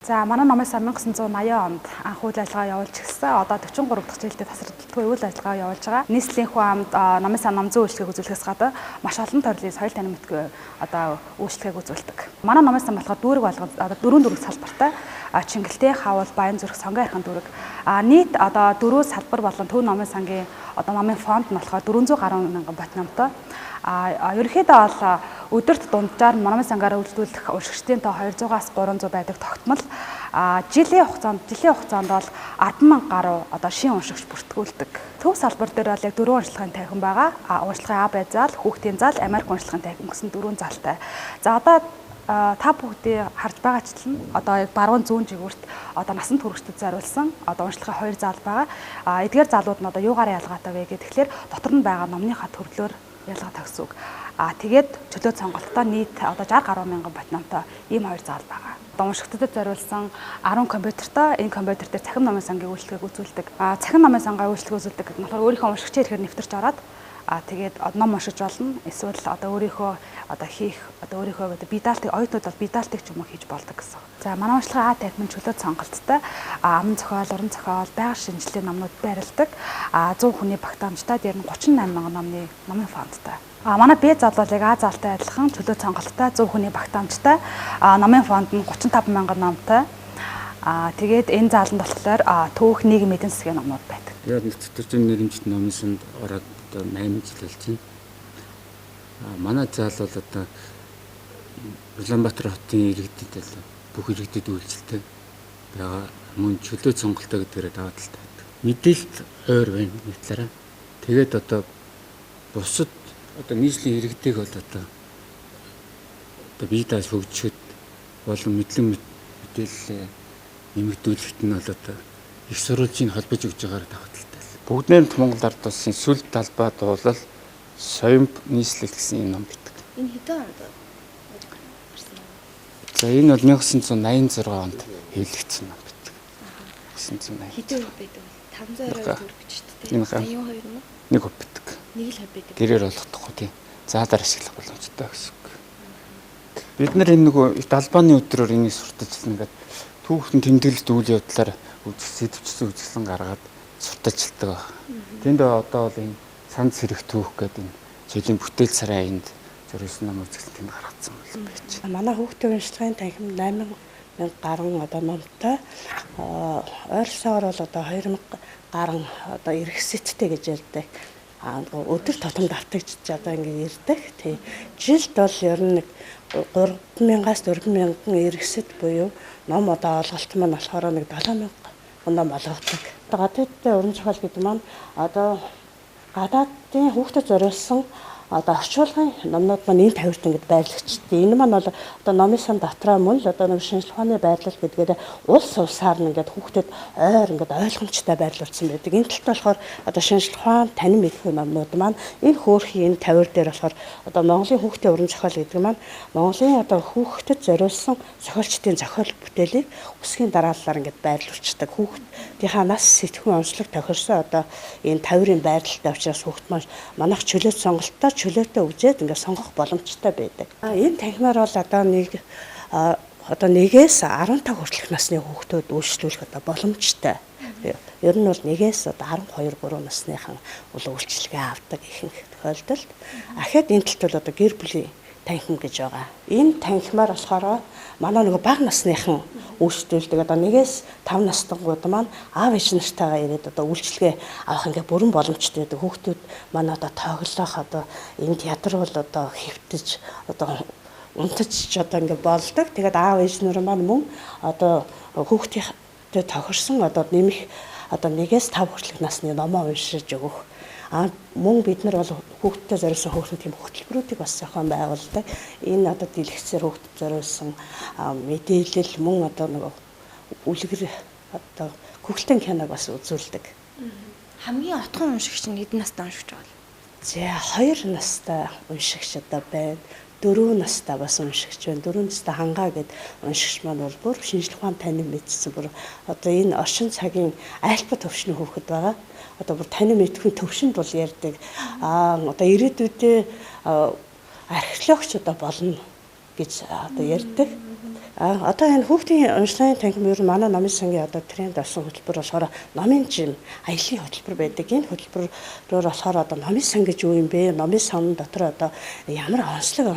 За манай номын сан 1980 онд анх үйл ажиллагаа явуулж гисэн. Одоо 43 дахь жилдээ тасралтгүй үйл ажиллагаа явуулж байгаа. Нийслэлийн хүн амд номын сан номзын үйлчлэгийг үзүүлэхээс гадна маш олон төрлийн соёл танин мэдгүй одоо үйлчлэгийг үзүүлдэг. Манай номын сан болохоор дүүрэг болгоод одоо 4 салбартай Чингэлтэй, Хавал, Баянзүрх, Сонгон хайрхан дүүрэг. Нийт одоо 4 салбар болон Төв номын сангийн одоо номын фонд нь болохоор 400 гаруй мянган бот номтой. Ерөнхийдөө бол өдөрт дунджаар номын сангаараа үйлдвэрлэх уншигчдын тоо 200-аас 300 байдаг тогтмол жилийн хугацаанд бол 10,000 гаруй одоо шин уншигч бүртгүүлдэг. Төв салбар дээр бол яг 4 уншлагын танхим байгаа. Уншлагын А, Б зал, хүүхдийн зал, Америк уншлагын танхим гэсэн 4 залтай. За одоо та бүгдийг харж байгаачлан одоо яг баруун зүүн жигүүрт одоо насан туршид зориулсан одоо уншлагын 2 зал байгаа. Эдгээр залууд нь одоо юугаар ялгаатай вэ гэхээр дотор нь байгаа номныхаа төрлөөр ялгаа тагс үг. Тэгээд чөлөө сонголттой нийт одоо 60 гаруй мянган бот номтой ийм 2 зал байгаа. Одоо уншигчдад зориулсан 10 компьютертай энэ компьютер дээр цахим номын сангийн үйлчлэгийг үзүүлдэг. Цахим номын сангийн үйлчлэгийг үзүүлдэг гэдэг нь болохоор өөрийнхөө уншигчээр ихээр нэвтэрч ороод тэгээд ном уншиж болно. Эсвэл одоо өөрийнхөө одоо хийх одоо өөрийнхөө одоо бидалтыг оюутнууд бол бидалтыг ч юм уу хийж болдог гэсэн. За манай уншлагын А танхим чөлөө сонголттой аман зохиол, уран зохиол, байгаль шинжлэлийн номнууд байрладаг. 100 хүний багтаамжтай дээр нь 38 мянган номын фондтай. Манай Б зал бол яг А залтай адилхан чөлөө сонголттой 100 хүний багтаамжтай номын фонд нь 35 мянган номтой. Тэгээд энэ зааланд болохоор түүх нийгэм эдийн засгийн номнууд байдаг. Яг нэвтрүүлгийн нэрмжит номын санд ороод одоо 8 жил болж байна. Манай зал бол одоо Улаанбаатар хотын иргэдэд бүх иргэдэд үйлчлэлтэй байгаа мөн чөлөө сонголтоо гэдгээр даваа талтай байдаг. Мэдээлэл ойр байна нэг талаараа. Тэгээд одоо бусад одоо нийслэлийн иргэдэг бол одоо бие дааж хөгжөхөд болон мэдлэг мэдээлэл нэмэгдүүлэхэд нь бол одоо их сурвалжийг холбож өгж байгаагаар даваа талтай. Бүгднээр Монгол ард улсын сүлд талбай дуулал соёмб нийслэл гэсэн юм ном байдаг. Энэ хэдэн онд гарсан? За энэ бол 1986 онд хэвлэгдсэн ном байдаг. 1980. Хэдэн хувь байдаг вэ? 520 төгрөг гэж дээ. 82 нь? Нэг хувь байдаг. Нэг л хувь байдаг. Гэрээр олохдохгүй тийм. Заалаар ашиглах боломжтой гэсэн үг. Бид нар энэ нөгөө далбааны өдрөөр энийг сурталчилсан гэдэг түүхэн тэмдэглэлт үйл явдлаар сэдвчсэн үзэсгэлэн гаргаад сурталчилдаг байна. Тэнд одоо бол энэ санд сэрэх түүх гэдэг энэ жилийн бүтээл сарын аянд зориулсан ном үзэсгэлэнт гаргацсан юм байж. Манай хүүхдийн уншлагын танхим 8,000 гаруй одоо номтой. Ойролцоогоор бол одоо 2,000 гаруй одоо эрх сэттэй гэж ярьдаг. Өдөр тутам давтагч одоо ингэ ирдэг. Тий. Жилд бол ер нь нэг 3,000-аас 4,000 эргэсэд буюу ном одоо олголт маань болохоор нэг 7,000 ном олгодог. Гадаадын уран зохиол гэдэг маань одоо гадаадын хүүхдэд зориулсан одоо орчуулгын номнууд маань энэ тавирт ингээд байрлагчдээ. Энэ маань бол одоо номын сан дотроо мөн л одоо нэг шинжлэх ухааны байрлал гэдгээр улс улсаар нь ингээд хүүхдэд ойр ингээд ойлгомжтой байрлуулсан байдаг. Энэ талд болохоор одоо шинжлэх ухаан танин мэдхүй номнууд маань энэ хөөрхийн энэ тавир дээр болохоор одоо Монголын хүүхдийн уран зохиол гэдэг маань Монголын одоо хүүхдэд зориулсан зохиолчдын зохиол бүтээлийг үсгийн дараалалаар ингээд байрлуулцдаг. Хүүхдийнхаа нас сэтгүүн онцлог тохирсон одоо энэ тавирын байрлалтай учраас хүүхд маань манайх чөлөөт сонголттой чөлөөтэй үжээд ингээд сонгох боломжтой байдаг. Энэ танхимаар бол одоо 1-ээс 15 хүртэлх насны хүүхдүүд үйлчлүүлэх одоо боломжтой. Ер нь бол 1-ээс одоо 12-3 насныхан үйлчлэгээ авдаг ихэнх тохиолдолд. Ахад энэ талд бол одоо гэр бүлийн танхим гэж байгаа. Энэ танхимаар болохоор манай нөгөө бага насныхан үйлчлүүлдэг одоо 1-ээс 5 настангууд маань аав ээж нартайгаа ирээд одоо үйлчлэгээ авах ингээ бүрэн боломжтой байдаг. Хүүхдүүд манай одоо тоглох одоо энэ театр бол одоо хэвтэж одоо унтаж одоо ингээ болдог. Тэгээд аав ээж нар маань мөн одоо хүүхдтэй тохирсон одоо нэмэх одоо 1-ээс 5 хүртэлх насны номоо уншиж өгөх. Мөн бид нар бол хүүхдтэй зориулсан хүүхдийн тийм хөтөлбөрүүдийг бас зохион байгуулдаг. Энэ одоо дэлгэцээр хүүхдэд зориулсан мэдээлэл мөн одоо нэг үлгэр одоо хүүхдийн киног бас үзүүлдэг. Хамгийн отхон уншигч нь хэдэн настай уншигч бол? За 2 настай уншигч одоо байна. 4 настай бас уншигч байна. 4 настай хангаа гэд уншигч маань бол бүр шинжлэх ухааны танин мэдсэн бүр одоо энэ орчин цагийн айлтгал төвшний хүүхэд байгаа. Одоо бүр танин мэдхийн төвшөнд бол ярьдаг. Одоо ирээдүйдээ археологч одоо болно гэж одоо ярьдаг. Одоо энэ хүүхдийн уншлагын танхим ер нь манай номын сангийн одоо тренд авсан хөтөлбөр болохоор номын жим аялын хөтөлбөр байдаг. Энэ хөтөлбөрөөр болохоор одоо номын сан гэж юу юм бэ? Номын сан дотор одоо ямар онцлог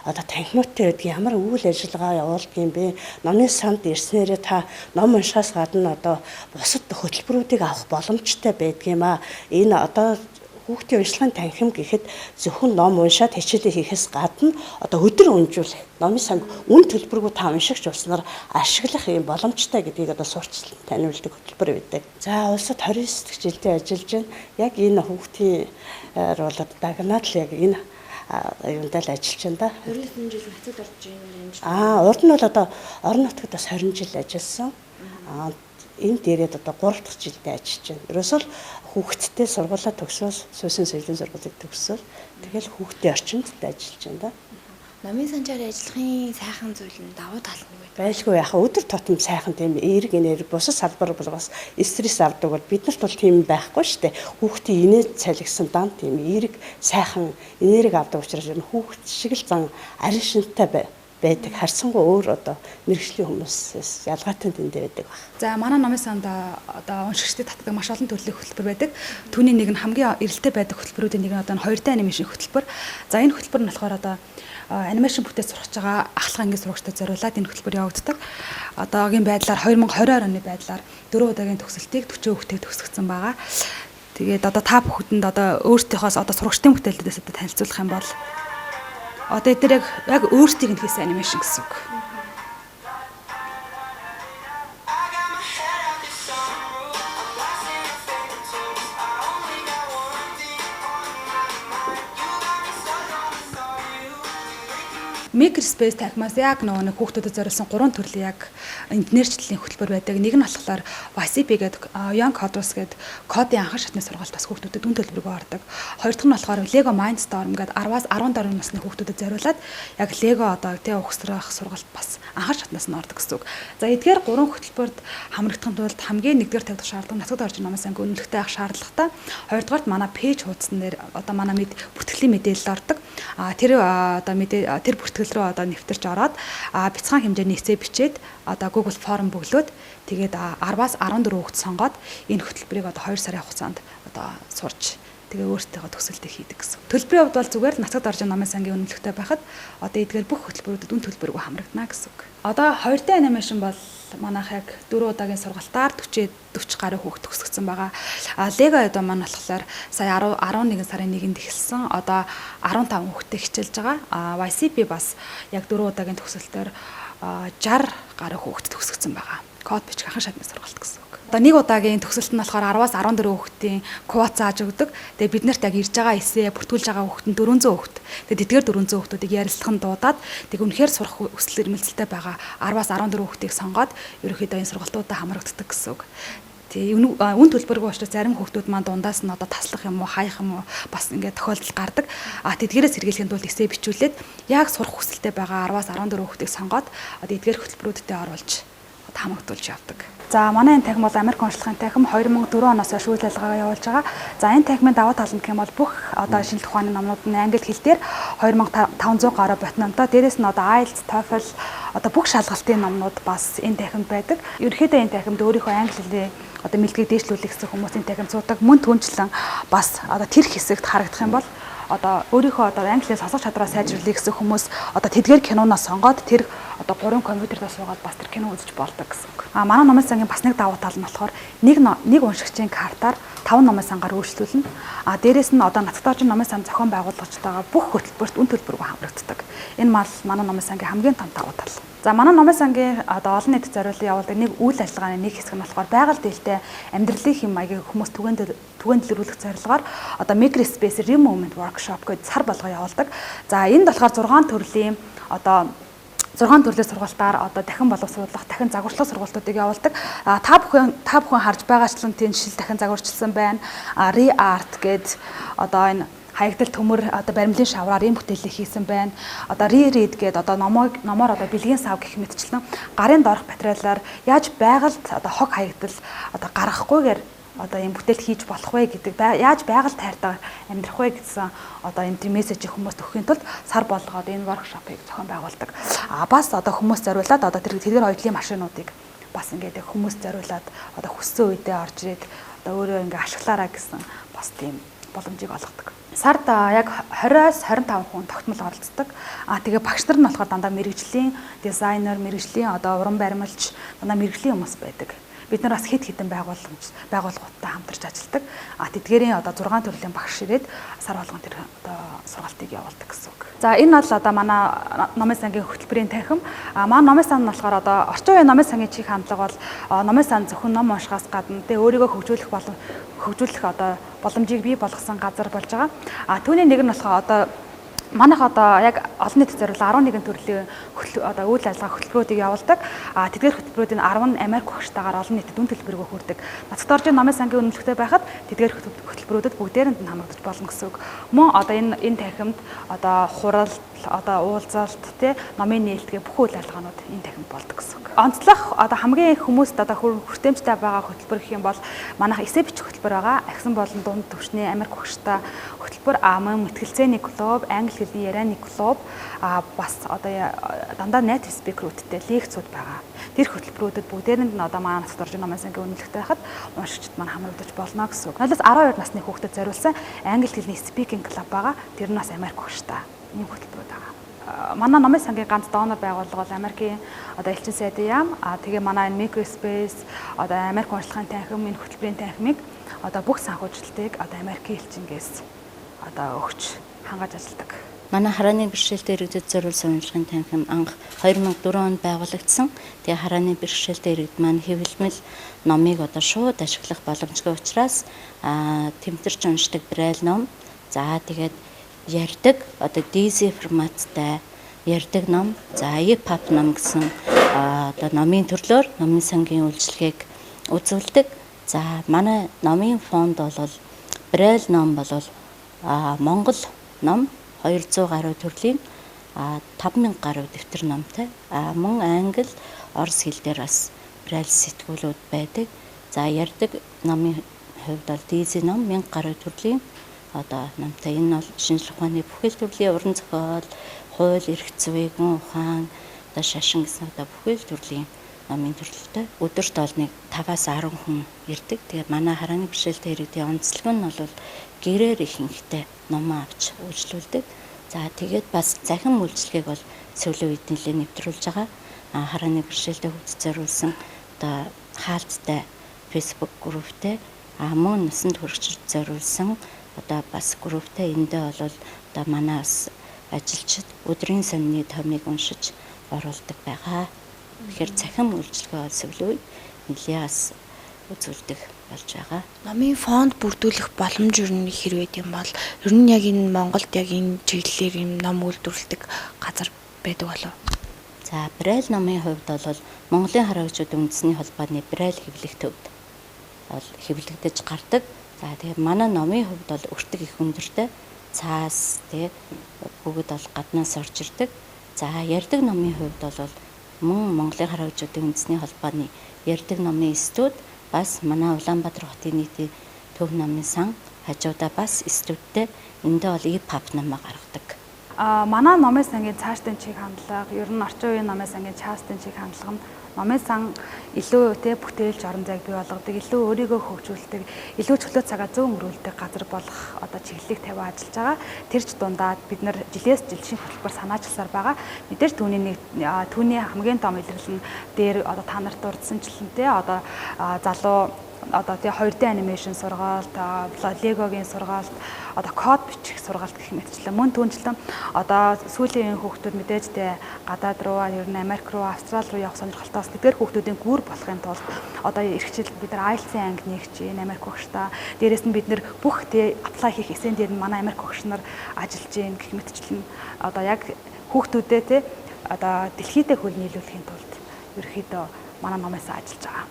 одоо танхимуудтай байдаг, ямар үйл ажиллагаа явуулдаг юм бэ? Номын санд ирснээрээ та ном уншихаас гадна одоо бусад хөтөлбөрүүдийг авах боломжтой байдаг юм аа. Энэ одоо хүүхдийн уншлагын танхим гэхэд зөвхөн ном уншаад хичээлээ хийхээс гадна одоо өдөр өнжүүлэх номын санг үн төлбөргүй та уншигч болсноор ашиглах юм боломжтой гэдгийг одоо сурчлан таниулдаг хөтөлбөр байдаг. За улсад 29 жилдээ ажиллаж байна. Яг энэ хүүхдийн бол дагнаад л яг энэ юундаа л ажиллаж байна да. 29 жил хацад орж байна. Урд нь бол одоо орон нутгад бас 20 жил ажилласан. Энэ дээрээ одоо 3 дахь жилдээ ажиллаж байна. Ерөөсөө хүүхдтэй сургуулаа төгсөөс сүүсийн соёлын сургуулийг төгсөөл тэгэл хүүхдийн орчинд ажиллаж байна да. Номын санчаар ажиллахын сайхан зүйл нь давуу тал нь юу вэ? Байлгүй яхаа өдөр тутам сайхан тийм эерэг энерги бусад салбар бол бас стресс авдаг бол биднэрт бол тийм байхгүй шүү дээ. Хүүхдийн инээд цалигсан дан тийм эерэг сайхан энерги авдаг учраас энэ хүүхд шиг л зан арин шинтэй байдаг. Харсангүй өөр одоо мэрэгжлийн хүмүүсээс ялгаатай тэндээ байдаг баг. За манай номын санд одоо уншигчдад татдаг маш олон төрлийн хөтөлбөр байдаг. Түүний нэг нь хамгийн эрэлттэй байдаг хөтөлбөрүүдийн нэг нь одоо 2D анимашн хөтөлбөр. За энэ хөтөлбөр нь болохоор одоо анимашн бүтээж сурах байгаа ахлах ангийн сурагчдад зориулаад энэ хөтөлбөр явагддаг. Одоогийн байдлаар 2020 оны байдлаар 4 удаагийн төгсөлтийг 40 хүүхдэд төгсгсөн байгаа. Тэгээд одоо та бүхэнд одоо өөртөөхөөс одоо сурагчдын бүтээлүүдээс одоо танилцуулах юм бол одоо эдгээр яг өөрсдийг нь хийсэн анимашн гэсэн үг. Makerspace тахмаас яг нэг хүүхдүүдэд зориулсан 3 төрлийн яг инженерчлэлийн хөтөлбөр байдаг. Нэг нь болохоор YCP гэдэг Young Coders гэдэг кодын анхан шатны сургалт бас хүүхдүүдэд үн төлбөрөөр ордог. Хоёр дахь нь болохоор Lego Mindstorm гэдэг 10-аас 14 насны хүүхдүүдэд зориулаад яг Lego одоо тэ ухсрах сургалт бас анхан шатнаас нь ордог гэсэн үг. За эдгээр 3 хөтөлбөрт хамрагдахын тулд хамгийн нэгдүгээр тавьдаг шаардлага нацгад орж намаас анги үнэлэхтэй авах шаардлагатай. Хоёрдугаарт манай пэйж хуудсан дээр одоо манай бүртгэлийн мэдээлэл ордог. Тэр одоо тэр бүртгэл рүү одоо нэвтэрч ороод бяцхан хэмжээний эссе бичээд одоо Google Form бөглөөд тэгээд 10-аас 14 хүүхэд сонгоод энэ хөтөлбөрийг одоо 2 сарын хугацаанд одоо сурч тэгээ өөртөө төгсөлтөө хийдэг гэсэн. Төлбөрийн хувьд бол зүгээр л нацгад орж намын сангийн үнэлэхтэй байхад одоо эдгээр бүх хөтөлбөрүүдэд үн төлбөргүй хамрагдана гэсэн үг. Одоо 2D анимашн бол манайх яг 4 удаагийн сургалтаар 40 гаруй хүүхэд төгсгсөн байгаа. Lego одоо маань болохоор сая 11 сарын 1-нд эхэлсэн. Одоо 15 хүүхэдтэй хичээлж байгаа. YCP бас яг 4 удаагийн төгсөлтөөр 60 гаруй хүүхэд төгсгсөн байгаа. Код бичих анхан шатны сургалт гэсэн үг. Одоо нэг удаагийн төгсөлт нь болохоор 10-аас 14 хүүхдийн квота зааж өгдөг. Тэгээ бид нарт яг ирж байгаа эсээ бүртгүүлж байгаа хүүхэд нь 400 хүүхэд. Тэгээд эдгээр 400 хүүхдүүдийг ярилцлахын дуудаад тэг үнэхээр сурах хүсэл эрмэлзэлтэй байгаа 10-аас 14 хүүхдийг сонгоод ерөнхийдөө энэ сургалтуудаа хамрагддаг гэсэн үг. Тэгээ үн төлбөргүй учраас зарим хүүхдүүд маань дундаас нь одоо таслах юм уу, хаях юм уу бас ингээд тохиолдол гардаг. Тэдгээрээс сэргийлэхэд бол эсээ бичүүлээд яг сурах хүсэлтэй байгаа 10-аас 14 хүүхдийг сонгоод одоо эдгээр хөтөлбөрүүдтэй оруулж хамгаалж явдаг. За манай энэ танхим бол Америк уншлагын танхим 2004 оноос хойш үйл ажиллагаагаа явуулж байгаа. За энэ танхимын давуу тал нь гэх юм бол бүх одоо шинжлэх ухааны номнууд нь англи хэл дээр 2500 гаруй ботномтой. Дээрээс нь одоо IELTS, TOEFL одоо бүх шалгалтын номнууд бас энэ танхимд байдаг. Ерөнхийдөө энэ танхимд өөрийнхөө англи хэлний одоо мэлгийг дээшлүүлэх гэсэн хүмүүсийн танхим цуудаг. Мөн түнчлэн бас одоо тэр хэсэгт харагдах юм бол одоо өөрийнхөө одоо англи хэл сонсох чадвараа сайжруулах гэсэн хүмүүс одоо тэдгээр киноноос сонгоод тэр одоо 3 компьютердээ суугаад бас тэр кино үзэж болдог гэсэн үг. Манай номын сангийн бас нэг давуу тал нь болохоор нэг уншигчийн картаар 5 номын сангаар үйлчлүүлнэ. Дээрээс нь одоо нацгад орж номын сан зохион байгуулагч байгаа бүх хөтөлбөрт үн төлбөргүй хамрагддаг. Энэ мал манай номын сангийн хамгийн том давуу тал. За манай номын сангийн одоо олон нийтэд зориулсан явуулдаг нэг үйл ажиллагааны нэг хэсэг нь болохоор байгаль дэвтэлтэй амьдралын хэм маягийг хүмүүс түгээндлэрүүлэх зорилгоор одоо Makerspace Remote Workshop гэдэг сар болгоо явуулдаг. За энд болохоор 6 төрлийн одоо 6 төрлийн сургалтаар одоо дахин боловсруулах, дахин загварчлах сургалтуудыг явуулдаг. Та бүхэн харж байгаачлан тийм жишээл дахин загварчилсан байна. Re-art гэдэг одоо энэ хаягдал төмөр одоо баримлын шавраар ийм бүтээлийг хийсэн байна. Одоо re-read гэдэг одоо номоор одоо бэлгийн сав гэх мэтчлэн гарын доорх материалаар яаж байгальд одоо хог хаягдал одоо гаргахгүйгээр одоо ийм бүтээлт хийж болох вэ гэдэг яаж байгаль тайртайгаар амьдрах вэ гэсэн одоо энэ мессежийг хүмүүст өгөхийн тулд сар болгоод энэ воркшопыг зохион байгуулдаг. Бас одоо хүмүүс зориулаад одоо тэдгээр хоёулын машинуудыг бас ингээд хүмүүс зориулаад одоо хүссэн үедээ орж ирээд одоо өөрөө ингээд ашиглаараа гэсэн бас тийм боломжийг олгодог. Сард яг 20-аас 25 хүн тогтмол оролцдог. Тэгээ багш нар нь болохоор дандаа мэрэгжлийн дизайнер, мэрэгжлийн одоо уран баримлч, дандаа мэрэгжлийн хүмүүс байдаг. Бид нар бас хэд хэдэн байгууллагуудтай хамтарч ажилладаг. Тэдгээрийн одоо 6 төрлийн багш ирээд сар болгон тэр одоо сургалтыг явуулдаг гэсэн үг. За энэ бол одоо манай номын сангийн хөтөлбөрийн танхим. Манай номын сан нь болохоор одоо орчин үеийн номын сангийн чих хандлага бол номын сан зөвхөн ном уншихаас гадна өөрийгөө хөгжүүлэх одоо боломжийг бий болгосон газар болж байгаа. Түүний нэг нь болохоор одоо манайх одоо яг олон нийтэд зориулсан 11 төрлийн одоо үйл ажиллагаа хөтөлбөрүүдийг явуулдаг. Тэдгээр хөтөлбөрүүдийн 10 нь Америк багштайгаар олон нийтэд дүн төлбөрөөгөө хүрдэг. Нацагт орж номын сангийн үнэлэхтэй байхад тэдгээр хөтөлбөрүүдэд бүгдээрэнд нь хамрагдаж болно гэсэн үг. Мөн одоо энэ танхимд одоо хурал, одоо уулзалт, номын нээлтгээ бүх үйл ажиллагаанууд энэ танхимд болдог гэсэн үг. Онцлог одоо хамгийн их хүмүүст одоо хүртээмжтэй байгаа хөтөлбөр гэх юм бол манайх эссе бичих хөтөлбөр байгаа. Агсан болон дунд төвчний Америк багштай хөтөлбөр, мөн мэтгэлцээний клуб, англи хэлний ярианы клуб, бас одоо дандаа native speaker-уудтэй лекцүүд байгаа. Тэр хөтөлбөрүүдэд бүгдээрэнд нь одоо манай нацагт орж номын сангийн үнэлэхтэй байхад уншигчид маань хамрагдаж болно гэсэн үг. Нойлоос 12 насны хүүхдэд зориулсан англи хэлний speaking club байгаа. Тэр нь бас Америк багштай ийм хөтөлбөрүүд байгаа. Манай номын сангийн ганц донор байгууллага бол Америкийн одоо элчин сайдын яам. Тэгээ манай энэ Microspace одоо Америк уншлагын танхим, энэ хөтөлбөрийн танхимыг одоо бүх санхүүжилтийг одоо Америкийн элчингээс одоо өгч хангаж ажилладаг. Манай харааны бэрхшээлтэй иргэдэд зориулсан уншлагын танхим анх 2004 онд байгуулагдсан. Тэгээ харааны бэрхшээлтэй иргэд маань хэвлэмэл номыг одоо шууд ашиглах боломжтой учраас тэмтэрч уншдаг брэйл ном. За тэгээд ярьдаг одоо DC форматтай ярьдаг ном, за EPUB ном гэсэн одоо номын төрлөөр номын сангийн үйлчилгээг үзүүлдэг. За манай номын фонд бол брэйл ном бол Монгол ном 200 гаруй төрлийн 5000 гаруй дэвтэр номтой. Мөн англи, орос хэл дээр бас брэйл сэтгүүлүүд байдаг. За ярьдаг номын хувьд бол DC ном 1000 гаруй төрлийн одоо номтой. Энэ бол шинжлэх ухааны бүхэл төрлийн уран зохиол, хууль, эрх зүй, гүн ухаан, одоо шашин гэсэн одоо бүхэл төрлийн номын төрлөлтэй. Өдөрт бол нэг 5-аас 10 хүн ирдэг. Тэгээд манай харааны бэрхшээлтэй иргэдийн онцлог нь бол гэрээр ихэнхдээ ном авч үйлчлүүлдэг. За тэгээд бас захин үйлчлэгийг бол сүүлийн үед нэлээд нэвтрүүлж байгаа. Харааны бэрхшээлтэй хөгжиж зориулсан одоо хаалттай Facebook групптэй мөн насанд хүрэгчид зориулсан одоо бас групптэй эндээ бол одоо манай бас ажилчид өдрийн сонины томыг уншиж оруулдаг байгаа. Тэгэхээр цахим үйлчлэгээ сүүлийн үед нэлээд бас үзүүлдэг болж байгаа. Номын фонд бүрдүүлэх боломж юу нэг хэрвээ юм бол ер нь яг энэ Монголд яг энэ чиглэлээр юм ном үйлдвэрлэдэг газар байдаг болов. За брэйл номын хувьд бол Монголын хараагчдын үндэсний холбооны брэйл хэвлэх төвд бол хэвлэгдэж гардаг. За тэгээ манай номын хувьд бол өртөг их өндөртэй цаас тэгээ бүгд бол гаднаас орж ирдэг. За ярьдаг номын хувьд бол мөн Монголын хараагчдын үндэсний холбооны ярьдаг номын студ бас манай Улаанбаатар хотын нийтийн төв номын сан хажуудаа бас студтэй эндээ бол EPUB намаа гаргадаг. Манай номын сангийн цаашдын чиг хандлага, ер нь орчин үеийн номын сангийн цаашдын чиг хандлага нь номын сан илүү бүтээлж орон зайг бий болгодог, илүү өөрийгөө хөгжүүлдэг, илүү чөлөө цагаа зөв өнгөрүүлдэг газар болох одоо чиглэлийг тавиа ажиллаж байгаа. Тэр ч дундаа бид нар жилээс жил шинэ хөтөлбөр санаачилсаар байгаа. Мэдээж түүний хамгийн том илэрлэл нь дээр одоо та нарт дурдсанчлантэй одоо залуу одоо тий 2D анимашн сургаалт, Легогийн сургаалт, одоо код бичих сургаалт гэх мэтчлэн мөн түүнчлэн одоо сүүлийн хүүхдүүд мэдээж тий гадаад руу, ер нь Америк руу, Австрали руу явах сонирхолтойос тэдгээр хүүхдүүдийн гүр болохын тулд одоо эрхчил бид нар IELTS-ийн анги нэгж Америк багштай. Дээрээс нь бид нар бүх тий аплай хийх эсен дээр нь манай Америк багш нар ажиллаж гин гэх мэтчлэн одоо яг хүүхдүүдэд тий одоо дэлхийдээ хөл нийлүүлэхийн тулд ерөөхдөө манай номоос ажиллаж байгаа.